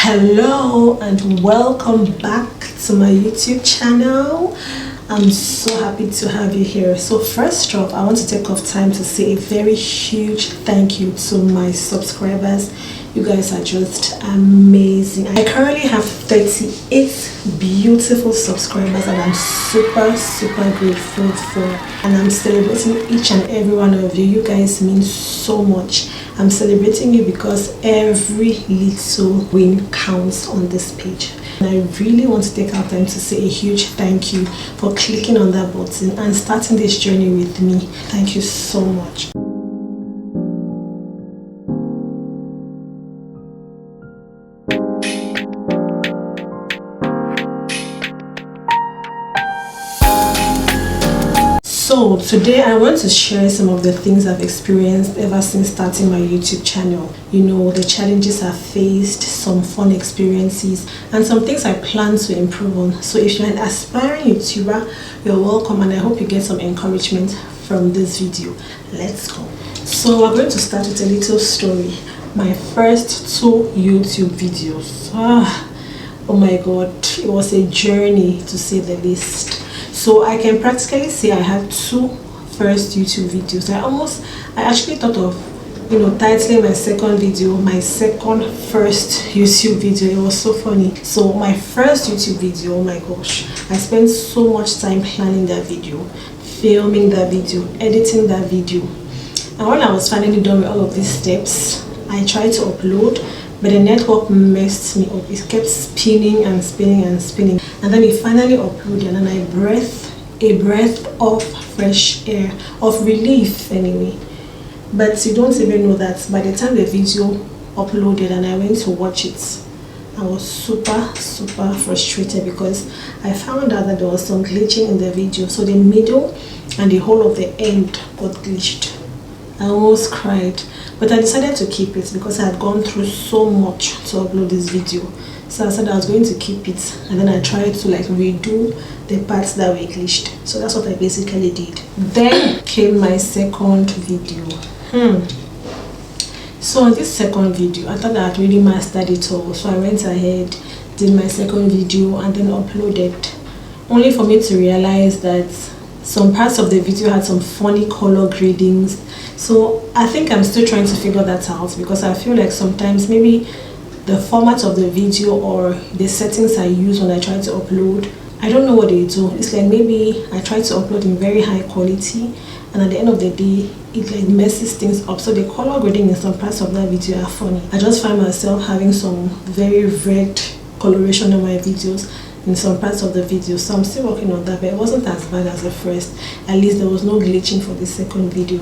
Hello and welcome back to my YouTube channel. I'm so happy to have you here. So first off, I want to take off time to say a very huge thank you to my subscribers. You guys are just amazing. I currently have 38 beautiful subscribers and I'm super grateful for, and I'm celebrating each and every one of you. You guys mean so much. I'm celebrating you because every little win counts on this page. And I really want to take our time to say a huge thank you for clicking on that button and starting this journey with me. Thank you so much. So today I want to share some of the things I've experienced ever since starting my YouTube channel. You know, the challenges I've faced, some fun experiences, and some things I plan to improve on. So if you're an aspiring YouTuber, you're welcome and I hope you get some encouragement from this video. Let's go. So we're going to start with a little story. My first 2 YouTube videos. Oh my god, it was a journey to say the least. So I can practically say I had 2 first YouTube videos. I actually thought of, titling my second video my second first YouTube video. It was so funny. So my first YouTube video, oh my gosh, I spent so much time planning that video, filming that video, editing that video. And when I was finally done with all of these steps, I tried to upload, but the network messed me up. It kept spinning and spinning and spinning. And then it finally uploaded and I breathed a breath of fresh air, of relief anyway. But you don't even know that by the time the video uploaded and I went to watch it, I was super frustrated because I found out that there was some glitching in the video. So the middle and the whole of the end got glitched. I almost cried, but I decided to keep it because I had gone through so much to upload this video. So I said I was going to keep it, and then I tried to redo the parts that were glitched. So that's what I basically did. Then came my second video. So on this second video, I thought I had really mastered it all. So I went ahead, did my second video, and then uploaded. Only for me to realize that some parts of the video had some funny color gradings. So I think I'm still trying to figure that out because I feel like sometimes maybe the format of the video or the settings I use when I try to upload, I don't know what they do. It's like maybe I try to upload in very high quality and at the end of the day it messes things up. So the color grading in some parts of that video are funny. I just find myself having some very red coloration on my videos in some parts of the video. So I'm still working on that, but it wasn't as bad as the first. At least there was no glitching for the second video.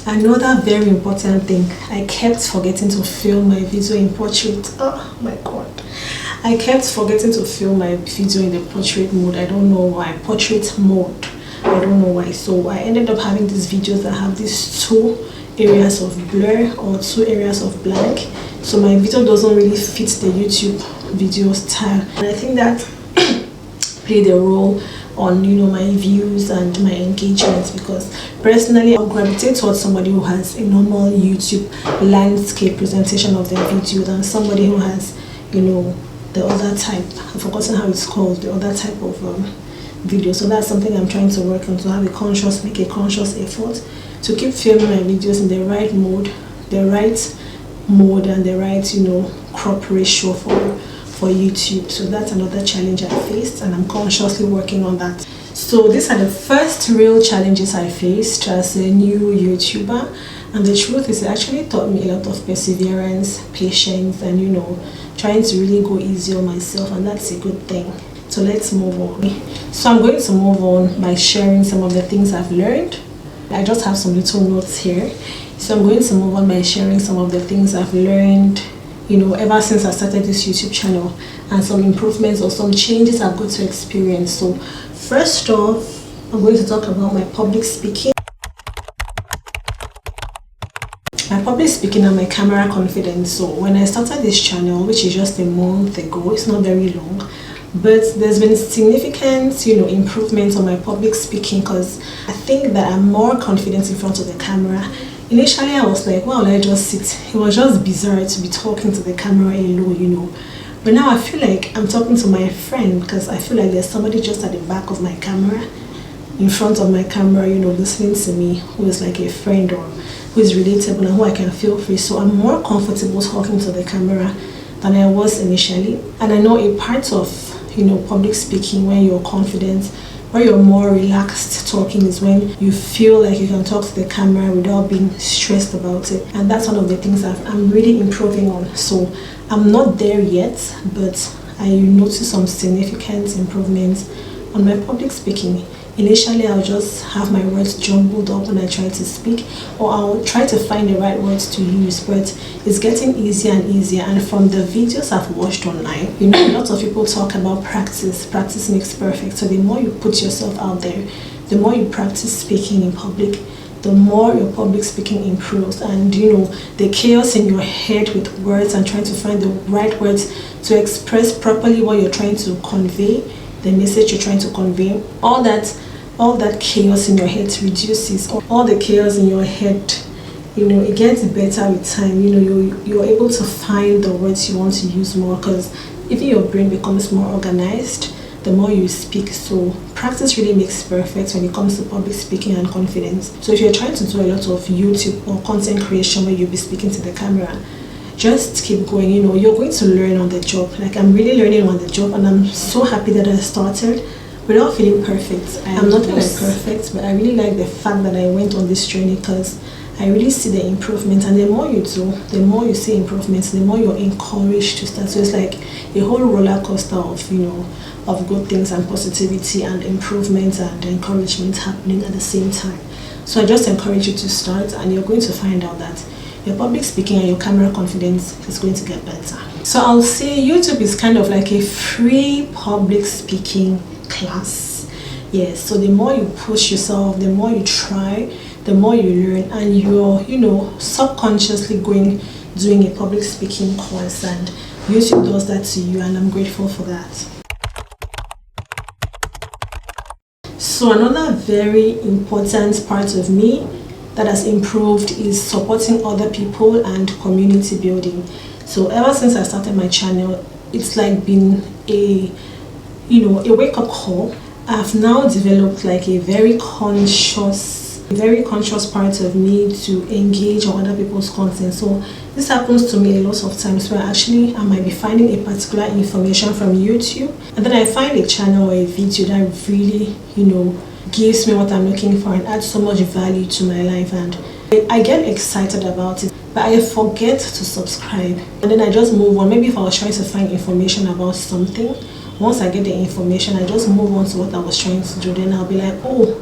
Another very important thing, I kept forgetting to film my video in portrait. Oh my god, I kept forgetting to film my video in the portrait mode. I don't know why. Portrait mode, I don't know why. So I ended up having these videos that have these 2 areas of blur or 2 areas of blank. So my video doesn't really fit the YouTube video style, and I think that played a role on my views and my engagement, because personally I'll gravitate towards somebody who has a normal YouTube landscape presentation of their video than somebody who has the other type. I've forgotten how it's called, the other type of video. So that's something I'm trying to work on, to have make a conscious effort to keep filming my videos in the right mode and the right crop ratio for YouTube. So that's another challenge I faced and I'm consciously working on that. So these are the first real challenges I faced as a new YouTuber, and the truth is it actually taught me a lot of perseverance, patience, and trying to really go easy on myself, and that's a good thing. So let's move on. So I'm going to move on by sharing some of the things I've learned. I just have some little notes here. So I'm going to move on by sharing some of the things I've learned ever since I started this YouTube channel, and some improvements or some changes I've got to experience. So first off, I'm going to talk about my public speaking. And my camera confidence. So when I started this channel, which is just a month ago, it's not very long, but there's been significant improvements on my public speaking, because I think that I'm more confident in front of the camera. Initially I was like, wow, I just sit. It was just bizarre to be talking to the camera alone, But now I feel like I'm talking to my friend, because I feel like there's somebody just at the back of my camera, in front of my camera, you know, listening to me, who is like a friend or who is relatable and who I can feel free. So I'm more comfortable talking to the camera than I was initially. And I know a part of, you know, public speaking, when you're confident, where you're more relaxed talking, is when you feel like you can talk to the camera without being stressed about it. And that's one of the things that I'm really improving on. So I'm not there yet, but I noticed some significant improvements on my public speaking. Initially, I'll just have my words jumbled up when I try to speak, or I'll try to find the right words to use, but it's getting easier and easier. And from the videos I've watched online, you know, lots of people talk about practice. Practice makes perfect. So the more you put yourself out there, the more you practice speaking in public, the more your public speaking improves. And you know, the chaos in your head with words and trying to find the right words to express properly what you're trying to convey, the message you're trying to convey, all that chaos in your head reduces. All the chaos in your head, you know, it gets better with time. You know, you're able to find the words you want to use more, because even your brain becomes more organized the more you speak. So practice really makes perfect when it comes to public speaking and confidence. So if you're trying to do a lot of YouTube or content creation where you'll be speaking to the camera, just keep going. You know, you're going to learn on the job. Like, I'm really learning on the job, and I'm so happy that I started without feeling perfect. I'm not like perfect, but I really like the fact that I went on this journey, because I really see the improvement. And the more you do, the more you see improvements, the more you're encouraged to start. So it's like a whole roller coaster of, you know, of good things and positivity and improvement and encouragement happening at the same time. So I just encourage you to start, and you're going to find out that your public speaking and your camera confidence is going to get better. So I'll say YouTube is kind of like a free public speaking class. Yes, so the more you push yourself, the more you try, the more you learn, and you're, you know, subconsciously doing a public speaking course, and YouTube does that to you, and I'm grateful for that. So another very important part of me that has improved is supporting other people and community building. So ever since I started my channel, it's like been a wake-up call. I've now developed like a very conscious part of me to engage on other people's content. So this happens to me a lot of times, where actually I might be finding a particular information from YouTube, and then I find a channel or a video that really, you know, gives me what I'm looking for and adds so much value to my life, and I get excited about it, but I forget to subscribe, and then I just move on. Maybe if I was trying to find information about something, once I get the information, I just move on to what I was trying to do. Then I'll be like, oh,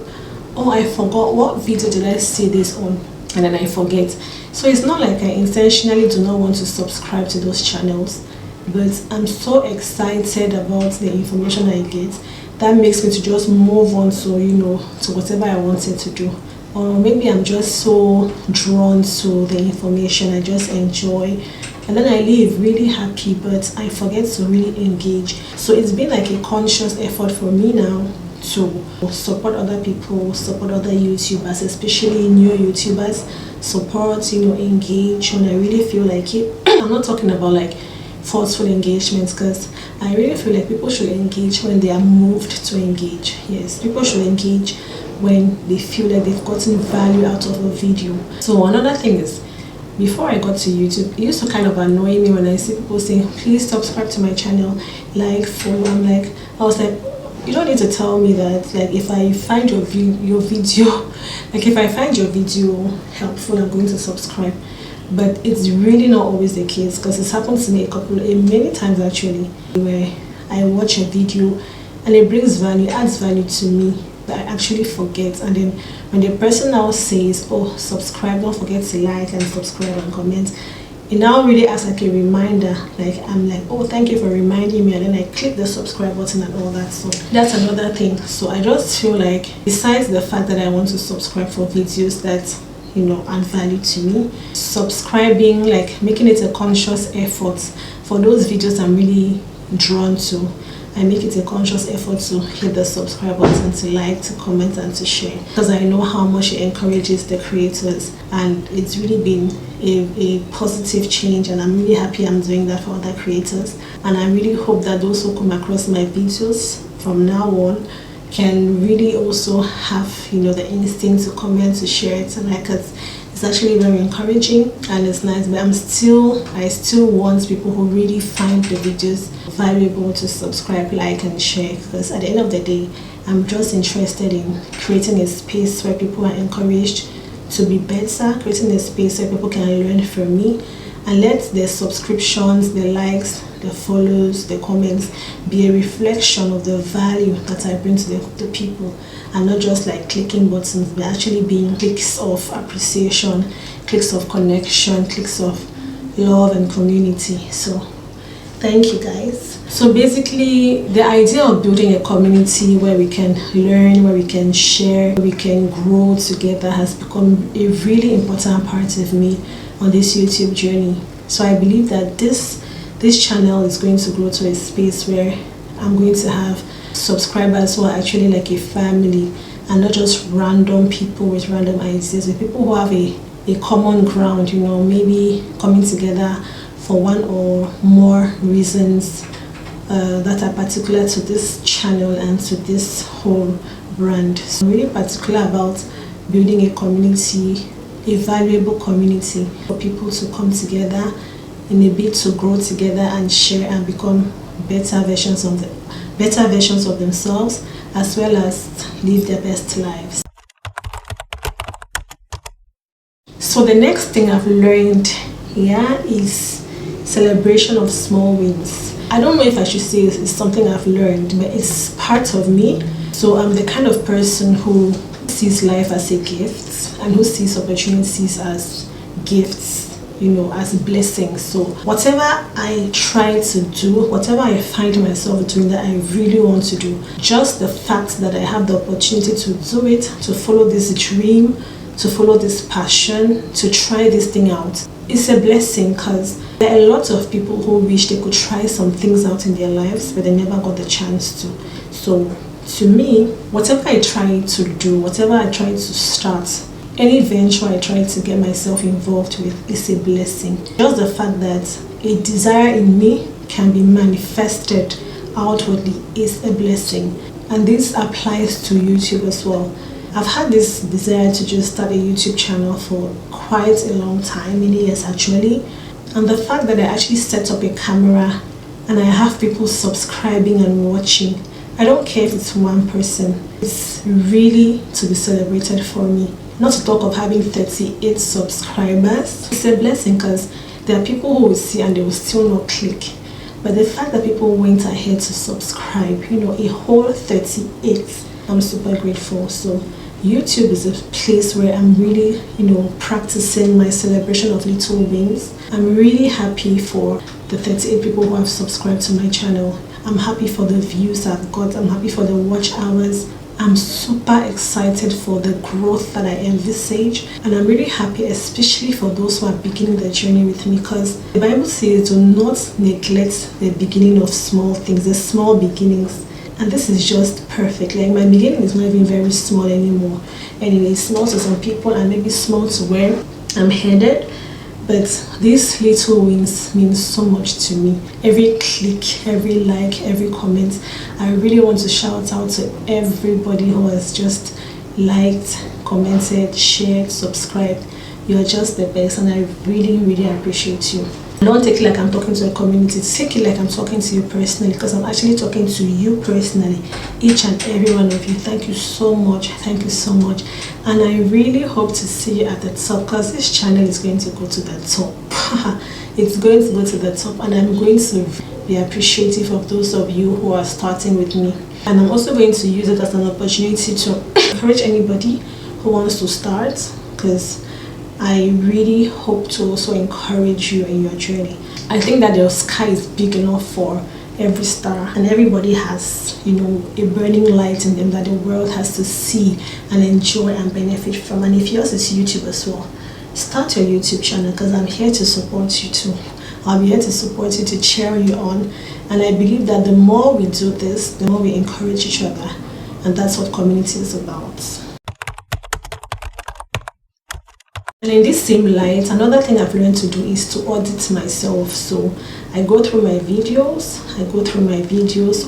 I forgot, what video did I see this on? And then I forget. So it's not like I intentionally do not want to subscribe to those channels, but I'm so excited about the information I get that makes me to just move on to, you know, to whatever I wanted to do. Or maybe I'm just so drawn to the information, I just enjoy, and then I leave really happy, but I forget to really engage. So it's been like a conscious effort for me now to support other people, support other YouTubers, especially new YouTubers, support, you know, engage when I really feel like it. I'm not talking about like forceful engagements, because I really feel like people should engage when they are moved to engage. Yes, people should engage when they feel like they've gotten value out of a video. So another thing is, before I got to YouTube, it used to kind of annoy me when I see people saying, please subscribe to my channel, like, follow. I was like, you don't need to tell me that. Like, if I find your video helpful, I'm going to subscribe. But it's really not always the case, because it's happened to me many times actually, where I watch a video and it brings value, adds value to me, but I actually forget. And then when the person now says, oh, subscribe, don't forget to like and subscribe and comment, it now really acts like a reminder. Like, I'm like, oh, thank you for reminding me, and then I click the subscribe button and all that. So that's another thing. So I just feel like, besides the fact that I want to subscribe for videos that, you know, add value to me, subscribing, like making it a conscious effort for those videos I'm really drawn to, I make it a conscious effort to hit the subscribe button, to like, to comment, and to share, because I know how much it encourages the creators, and it's really been a positive change, and I'm really happy I'm doing that for other creators. And I really hope that those who come across my videos from now on can really also have, you know, the instinct to comment, to share it, to like it. It's actually very encouraging and it's nice, but I still want people who really find the videos valuable to subscribe, like, and share, because at the end of the day, I'm just interested in creating a space where people are encouraged to be better, creating a space where people can learn from me, and let the subscriptions, the likes, the follows, the comments be a reflection of the value that I bring to the people, and not just like clicking buttons, but actually being clicks of appreciation, clicks of connection, clicks of love and community. So thank you guys. So basically, the idea of building a community where we can learn, where we can share, where we can grow together has become a really important part of me on this YouTube journey. So I believe that this channel is going to grow to a space where I'm going to have subscribers who are actually like a family, and not just random people with random ideas, but people who have a common ground, you know, maybe coming together for one or more reasons that are particular to this channel and to this whole brand. So I'm really particular about building a community, a valuable community for people to come together in a bid to grow together and share and become better versions of themselves, as well as live their best lives. So the next thing I've learned here is celebration of small wins. I don't know if I should say it's something I've learned, but it's part of me. So I'm the kind of person who sees life as a gift and who sees opportunities as gifts, you know, as blessings. So whatever I try to do, whatever I find myself doing that I really want to do, just the fact that I have the opportunity to do it, to follow this dream, to follow this passion, to try this thing out, it's a blessing, because there are a lot of people who wish they could try some things out in their lives, but they never got the chance to. So to me, whatever I try to do, whatever I try to start, any venture I try to get myself involved with is a blessing. Just the fact that a desire in me can be manifested outwardly is a blessing. And this applies to YouTube as well. I've had this desire to just start a YouTube channel for quite a long time, many years actually. And the fact that I actually set up a camera and I have people subscribing and watching, I don't care if it's one person, it's really to be celebrated for me. Not to talk of having 38 subscribers. It's a blessing, because there are people who will see and they will still not click. But the fact that people went ahead to subscribe, you know, a whole 38, I'm super grateful. So YouTube is a place where I'm really, you know, practicing my celebration of little wins. I'm really happy for the 38 people who have subscribed to my channel. I'm happy for the views I've got. I'm happy for the watch hours. I'm super excited for the growth that I envisage, and I'm really happy, especially for those who are beginning the journey with me, because the Bible says do not neglect the beginning of small things, the small beginnings. And this is just perfect. Like, my beginning is not even very small anymore. Anyway, small to some people and maybe small to where I'm headed. But these little wins mean so much to me. Every click, every like, every comment. I really want to shout out to everybody who has just liked, commented, shared, subscribed. You're just the best, and I really, really appreciate you. Don't take it like I'm talking to a community. Take it like I'm talking to you personally, because I'm actually talking to you personally, each and every one of you. Thank you so much. Thank you so much. And I really hope to see you at the top, because this channel is going to go to the top. It's going to go to the top, and I'm going to be appreciative of those of you who are starting with me. And I'm also going to use it as an opportunity to encourage anybody who wants to start, because I really hope to also encourage you in your journey. I think that the sky is big enough for every star, and everybody has, you know, a burning light in them that the world has to see and enjoy and benefit from. And if yours is YouTube as well, start your YouTube channel, because I'm here to support you too. I'll be here to support you, to cheer you on. And I believe that the more we do this, the more we encourage each other. And that's what community is about. And in this same light, another thing I've learned to do is to audit myself. So I go through my videos,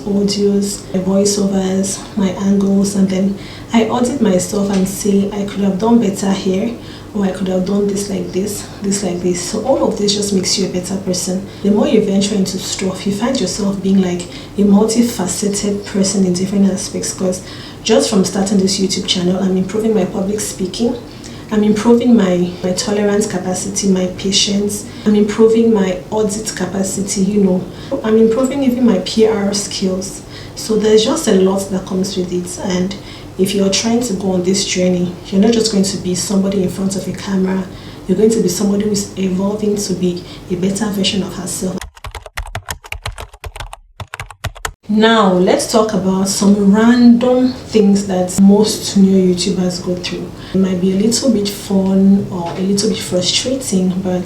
audios, my voiceovers, my angles, and then I audit myself and say I could have done better here, or I could have done this like this, this like this. So all of this just makes you a better person. The more you venture into stuff, you find yourself being like a multifaceted person in different aspects, because just from starting this YouTube channel, I'm improving my public speaking. I'm improving my tolerance capacity, my patience. I'm improving my audit capacity, I'm improving even my PR skills. So there's just a lot that comes with it. And if you're trying to go on this journey, you're not just going to be somebody in front of a camera. You're going to be somebody who's evolving to be a better version of herself. Now, let's talk about some random things that most new YouTubers go through. It might be a little bit fun or a little bit frustrating, but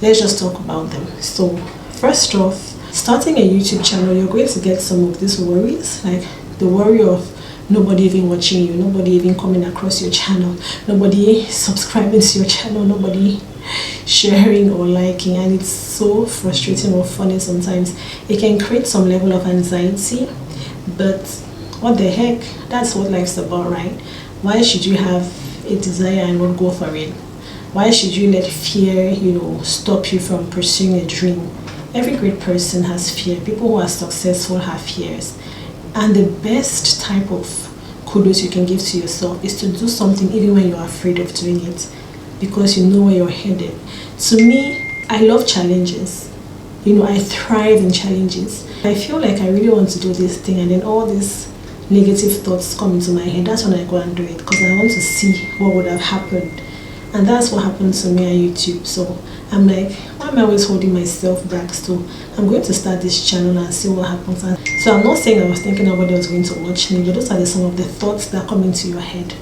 let's just talk about them. So, first off, starting a YouTube channel, you're going to get some of these worries, like the worry of nobody even watching you, nobody even coming across your channel, nobody subscribing to your channel, nobody sharing or liking, and it's so frustrating or funny sometimes. It can create some level of anxiety, but what the heck, that's what life's about, right? Why should you have a desire and not go for it? Why should you let fear, stop you from pursuing a dream? Every great person has fear. People who are successful have fears, and the best type of kudos you can give to yourself is to do something even when you're afraid of doing it, because you know where you're headed. To me, I love challenges. I thrive in challenges. I feel like I really want to do this thing, and then all these negative thoughts come into my head. That's when I go and do it, because I want to see what would have happened. And that's what happened to me on YouTube. So I'm like, why am I always holding myself back? So I'm going to start this channel and see what happens. And so I'm not saying I was thinking nobody was going to watch me, but those are some of the thoughts that come into your head.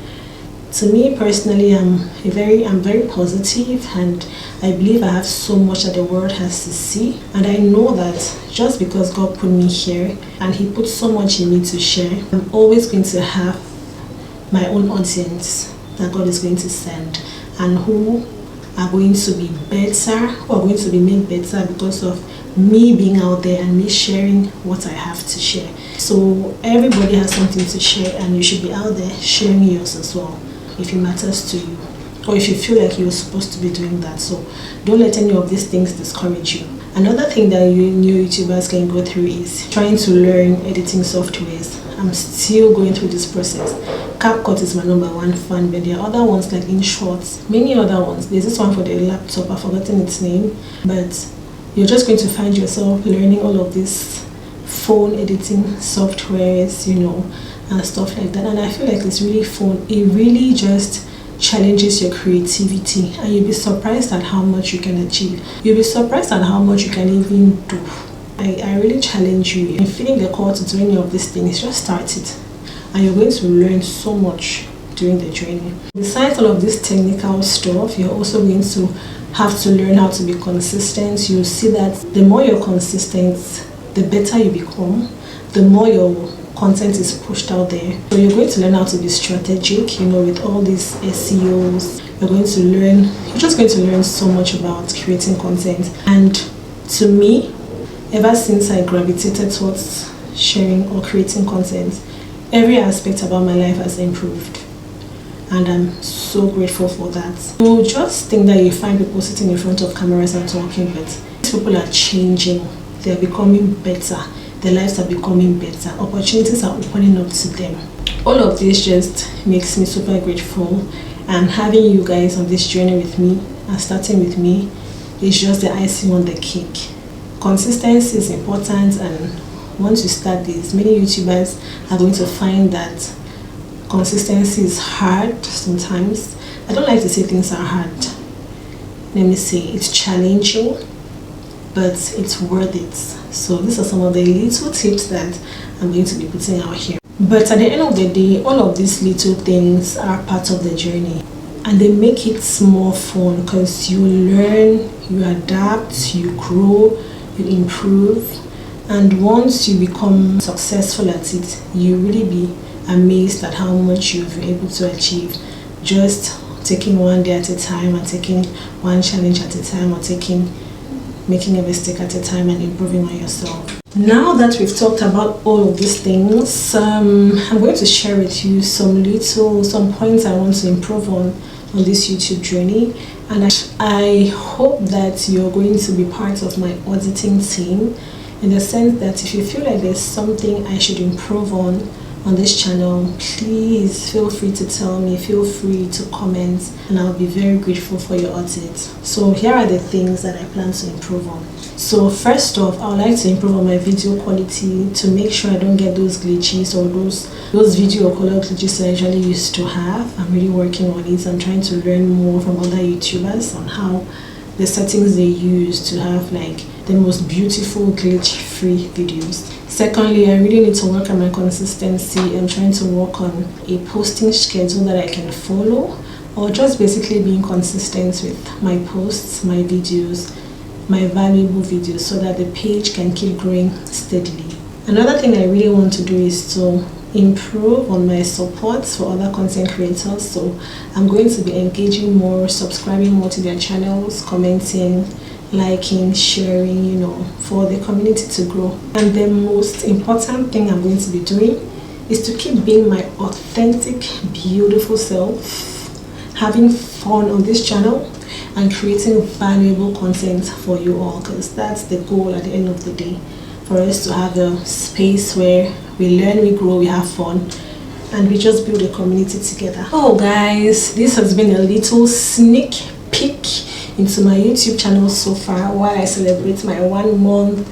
To me personally, I'm very positive, and I believe I have so much that the world has to see. And I know that just because God put me here and He put so much in me to share, I'm always going to have my own audience that God is going to send, and who are going to be better, who are going to be made better because of me being out there and me sharing what I have to share. So everybody has something to share, and you should be out there sharing yours as well, if it matters to you, or if you feel like you're supposed to be doing that. So don't let any of these things discourage you. Another thing that you new YouTubers can go through is trying to learn editing softwares. I'm still going through this process. CapCut is my #1 fan, but there are other ones like InShot, many other ones. There's this one for the laptop, I've forgotten its name, but you're just going to find yourself learning all of these phone editing softwares, and stuff like that. And I feel like it's really fun. It really just challenges your creativity, and you'll be surprised at how much you can achieve. You'll be surprised at how much you can even do. I really challenge you. If you're feeling the call to do any of these things, just start it, and you're going to learn so much during the journey. Besides all of this technical stuff, you're also going to have to learn how to be consistent. You'll see that the more you're consistent, the better you become, the more your content is pushed out there. So you're going to learn how to be strategic, with all these SEOs. You're just going to learn so much about creating content. And to me, ever since I gravitated towards sharing or creating content, every aspect about my life has improved, and I'm so grateful for that. You just think that you find people sitting in front of cameras and talking, but these people are changing. They're becoming better. Their lives are becoming better. Opportunities are opening up to them. All of this just makes me super grateful, and having you guys on this journey with me and starting with me is just the icing on the cake. Consistency is important, and once you start this, many YouTubers are going to find that consistency is hard sometimes. I don't like to say things are hard. Let me say it's challenging, but it's worth it. So these are some of the little tips that I'm going to be putting out here. But at the end of the day, all of these little things are part of the journey. and they make it more fun because you learn, you adapt, you grow, you improve, and once you become successful at it, you really be amazed at how much you've been able to achieve just taking one day at a time and taking one challenge at a time, or making a mistake at a time and improving on yourself. Now that we've talked about all of these things, I'm going to share with you some points I want to improve on this YouTube journey, and I hope that you're going to be part of my auditing team, in the sense that if you feel like there's something I should improve on this channel, please feel free to tell me, feel free to comment, and I'll be very grateful for your audit. So here are the things that I plan to improve on. So first off, I would like to improve on my video quality to make sure I don't get those glitches or those video or color glitches I usually used to have. I'm really working on it. I'm trying to learn more from other YouTubers on how the settings they use to have like the most beautiful glitch-free videos. Secondly, I really need to work on my consistency. I'm trying to work on a posting schedule that I can follow, or just basically being consistent with my posts, my videos, my valuable videos, so that the page can keep growing steadily. Another thing I really want to do is to improve on my support for other content creators. So I'm going to be engaging more, subscribing more to their channels, commenting, liking, sharing, you know, for the community to grow. And the most important thing I'm going to be doing is to keep being my authentic, beautiful self, having fun on this channel, and creating valuable content for you all, because that's the goal at the end of the day, for us to have a space where we learn, we grow, we have fun, and we just build a community together. Oh guys, this has been a little sneak peek into my YouTube channel so far, while I celebrate my 1 month,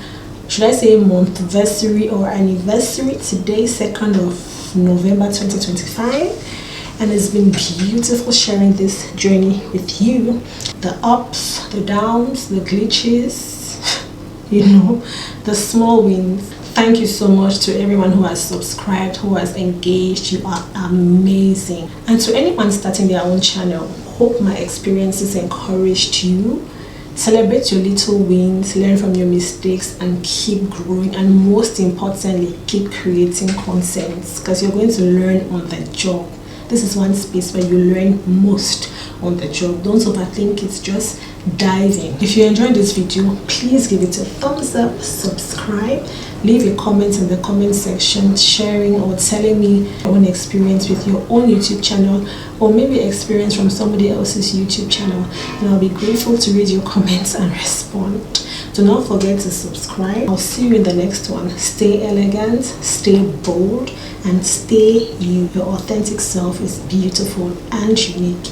should I say monthversary or anniversary, today, 2nd of November 2025. And it's been beautiful sharing this journey with you. The ups, the downs, the glitches, you know, the small wins. Thank you so much to everyone who has subscribed, who has engaged. You are amazing. And to anyone starting their own channel, hope my experiences encouraged you. Celebrate your little wins, learn from your mistakes, and keep growing. And most importantly, keep creating content, because you're going to learn on the job. This is one space where you learn most on the job. Don't overthink it, just dive in. If you enjoyed this video, please give it a thumbs up, subscribe, leave a comment in the comment section, sharing or telling me your own experience with your own YouTube channel, or maybe experience from somebody else's YouTube channel, and I'll be grateful to read your comments and respond. Do not forget to subscribe. I'll see you in the next one. Stay elegant, stay bold, and stay you. Your authentic self is beautiful and unique.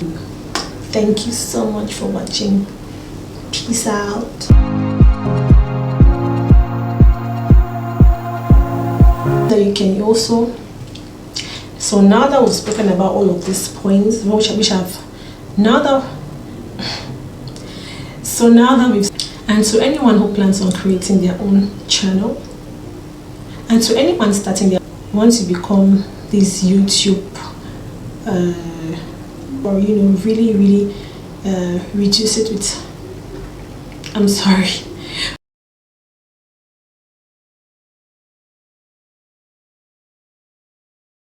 Thank you so much for watching. Peace out. So you can also, so now that we've spoken about all of these points, and to anyone who plans on creating their own channel, and to anyone starting their, once you become this YouTube or you know, really reduce it with, I'm sorry,